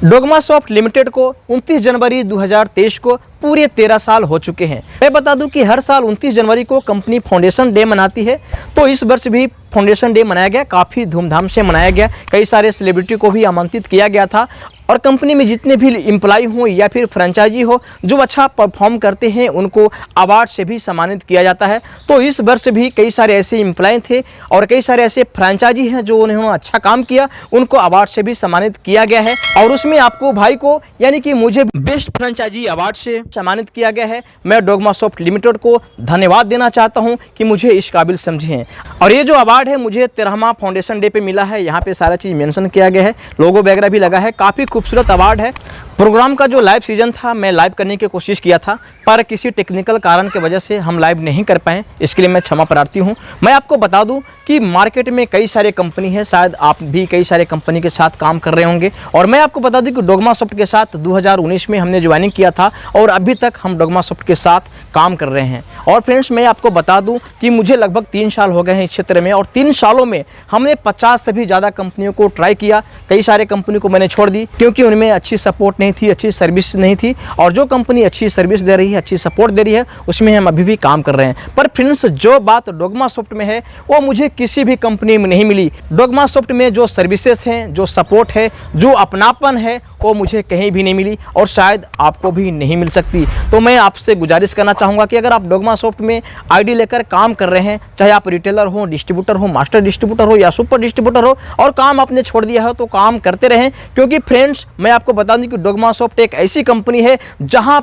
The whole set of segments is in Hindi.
डोगमा सॉफ्ट लिमिटेड को 29 जनवरी 2023 को पूरे 13 साल हो चुके हैं। मैं बता दूं कि हर साल 29 जनवरी को कंपनी फाउंडेशन डे मनाती है, तो इस वर्ष भी फाउंडेशन डे मनाया गया, काफ़ी धूमधाम से मनाया गया। कई सारे सेलिब्रिटी को भी आमंत्रित किया गया था और कंपनी में जितने भी एम्प्लॉय हो या फिर फ्रेंचाइजी हो जो अच्छा परफॉर्म करते हैं उनको अवार्ड से भी सम्मानित किया जाता है। तो इस वर्ष भी कई सारे ऐसे एम्प्लॉय थे और कई सारे ऐसे फ्रेंचाइजी हैं जो उन्होंने अच्छा काम किया, उनको अवार्ड से भी सम्मानित किया गया है। और उसमें आपको भाई को यानी कि मुझे बेस्ट फ्रेंचाइजी अवार्ड से सम्मानित किया गया है। मैं डोगमा सॉफ्ट लिमिटेड को धन्यवाद देना चाहता हूं कि मुझे इस काबिल समझे हैं। और ये जो अवार्ड है मुझे 13वां फाउंडेशन डे पे मिला है। यहाँ पे सारा चीज़ मेंशन किया गया है, लोगो वगैरह भी लगा है, काफ़ी खूबसूरत अवार्ड है। प्रोग्राम का जो लाइव सीजन था मैं लाइव करने की कोशिश किया था, पर किसी टेक्निकल कारण की वजह से हम लाइव नहीं कर पाए, इसके लिए मैं क्षमा प्रार्थी हूं। मैं आपको बता दूं कि मार्केट में कई सारे कंपनी है, शायद आप भी कई सारे कंपनी के साथ काम कर रहे होंगे। और मैं आपको बता दूं कि डोगमा सॉफ्ट के साथ 2019 में हमने ज्वाइनिंग किया था और अभी तक हम डोगमा सॉफ्ट के साथ काम कर रहे हैं। और फ्रेंड्स मैं आपको बता दूं कि मुझे लगभग 3 साल हो गए हैं इस क्षेत्र में और 3 सालों में हमने 50 से भी ज़्यादा कंपनियों को ट्राई किया। कई सारे कंपनी को मैंने छोड़ दी क्योंकि उनमें अच्छी सपोर्ट नहीं थी, अच्छी सर्विस नहीं थी। और जो कंपनी अच्छी सर्विस दे रही है, अच्छी सपोर्ट दे रही है, उसमें हम अभी भी काम कर रहे हैं। पर फ्रेंड्स जो बात डोगमा सॉफ्ट में है वो मुझे किसी भी कंपनी में नहीं मिली। डोगमा सॉफ्ट में जो सर्विसेज हैं, जो सपोर्ट है, जो अपनापन है, वो मुझे कहीं भी नहीं मिली और शायद आपको भी नहीं मिल सकती। तो मैं आपसे गुजारिश करना चाहूँगा कि अगर आप डोगमा सॉफ्ट में आईडी लेकर काम कर रहे हैं, चाहे आप रिटेलर हो, डिस्ट्रीब्यूटर हो, मास्टर डिस्ट्रीब्यूटर हो या सुपर डिस्ट्रीब्यूटर हो, और काम आपने छोड़ दिया है तो काम करते रहें। क्योंकि फ्रेंड्स मैं आपको बता दूं कि डोगमा सॉफ्ट एक ऐसी कंपनी है जहां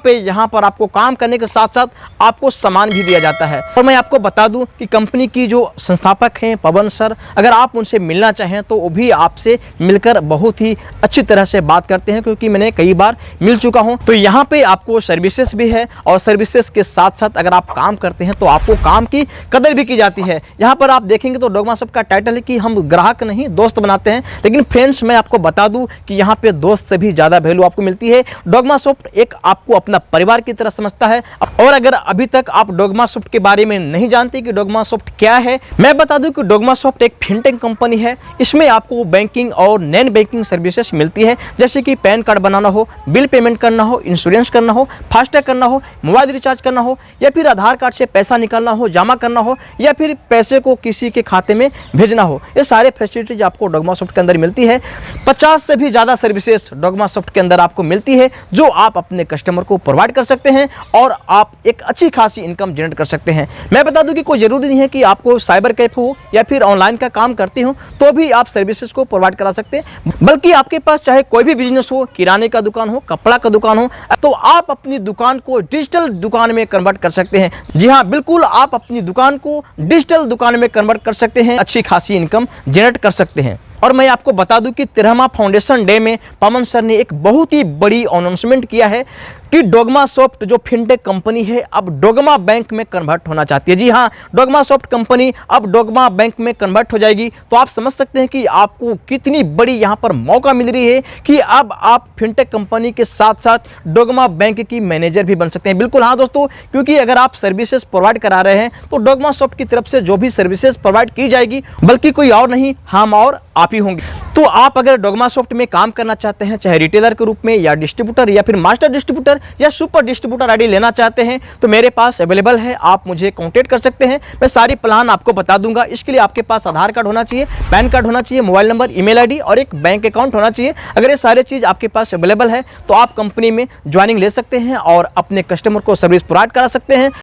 पर आपको काम करने के साथ साथ आपको सामान भी दिया जाता है। और मैं आपको बता दूं कि कंपनी की जो संस्थापक हैं पवन सर, अगर आप उनसे मिलना चाहें तो वो भी आपसे मिलकर बहुत ही अच्छी तरह से बात करते हैं, क्योंकि मैंने कई बार मिल चुका हूं। तो यहाँ पे आपको सर्विसेज भी है और सर्विसेज के साथ साथ अगर आप काम करते हैं तो आपको काम की कदर भी की जाती है। यहाँ पर आप देखेंगे तो डोगमा सॉफ्ट का टाइटल है कि हम ग्राहक नहीं दोस्त बनाते हैं। लेकिन फ्रेंड्स मैं आपको बता दूं कि यहाँ पे दोस्त से भी ज़्यादा वैल्यू आपको मिलती है। डोगमा सॉफ्ट एक आपको अपना परिवार की तरह समझता है। और अगर अभी तक आप डोगमा सॉफ्ट के बारे में नहीं जानते कि डोगमा सॉफ्ट क्या है, मैं बता दूं कि डोगमा सॉफ्ट एक फिनटेक कंपनी है। इसमें आपको बैंकिंग और नॉन बैंकिंग सर्विसेज मिलती है, जैसे कि पैन कार्ड बनाना हो, बिल पेमेंट करना हो, इंश्योरेंस करना हो, फास्टैग करना हो, मोबाइल रिचार्ज करना हो, या फिर आधार कार्ड से पैसा निकालना हो, जमा करना हो, या फिर पैसे को किसी के खाते में भेजना हो। ये सारे फैसिलिटीज आपको डोगमा सॉफ्ट के अंदर मिलती है। 50 से भी ज़्यादा सर्विसेज डोगमा सॉफ्ट के अंदर आपको मिलती है जो आप अपने कस्टमर को प्रोवाइड कर सकते हैं और आप एक अच्छी खासी इनकम जनरेट कर सकते हैं। मैं बता दूं कि कोई ज़रूरी नहीं है कि आपको साइबर कैफ हो या फिर ऑनलाइन का काम करते हो तो भी आप सर्विसेज को प्रोवाइड करा सकते हैं, बल्कि आपके पास चाहे कोई भी बिजनेस हो, किराने का दुकान हो, कपड़ा का दुकान हो, तो आप अपनी दुकान को डिजिटल दुकान में कन्वर्ट कर सकते हैं। जी हाँ, बिल्कुल आप अपनी दुकान को डिजिटल दुकान में कन्वर्ट कर सकते हैं, अच्छी खासी इनकम जनरेट कर सकते हैं। और मैं आपको बता दूं कि 13वां फाउंडेशन डे में पवन सर ने एक बहुत ही बड़ी अनाउंसमेंट किया है कि डोगमा सॉफ्ट जो फिनटेक कंपनी है अब डोगमा बैंक में कन्वर्ट होना चाहती है। जी हाँ, डोगमा सॉफ्ट कंपनी अब डोगमा बैंक में कन्वर्ट हो जाएगी। तो आप समझ सकते हैं कि आपको कितनी बड़ी यहाँ पर मौका मिल रही है कि अब आप फिनटेक कंपनी के साथ साथ डोगमा बैंक की मैनेजर भी बन सकते हैं। बिल्कुल हाँ दोस्तों, क्योंकि अगर आप सर्विसेज प्रोवाइड करा रहे हैं तो डोगमा सॉफ्ट की तरफ से जो भी सर्विसेज प्रोवाइड की जाएगी बल्कि कोई और नहीं, हम और आप ही होंगे। तो आप अगर डोगमा सॉफ्ट में काम करना चाहते हैं, चाहे रिटेलर के रूप में या डिस्ट्रीब्यूटर या फिर मास्टर डिस्ट्रीब्यूटर या सुपर डिस्ट्रीब्यूटर आईडी लेना चाहते हैं तो मेरे पास अवेलेबल है, आप मुझे कांटेक्ट कर सकते हैं। मैं सारी प्लान आपको बता दूंगा। इसके लिए आपके पास आधार कार्ड होना चाहिए, पैन कार्ड होना चाहिए, मोबाइल नंबर, ईमेल आईडी और एक बैंक अकाउंट होना चाहिए। अगर ये सारे चीज़ आपके पास अवेलेबल है तो आप कंपनी में ज्वाइनिंग ले सकते हैं और अपने कस्टमर को सर्विस प्रोवाइड करा सकते हैं।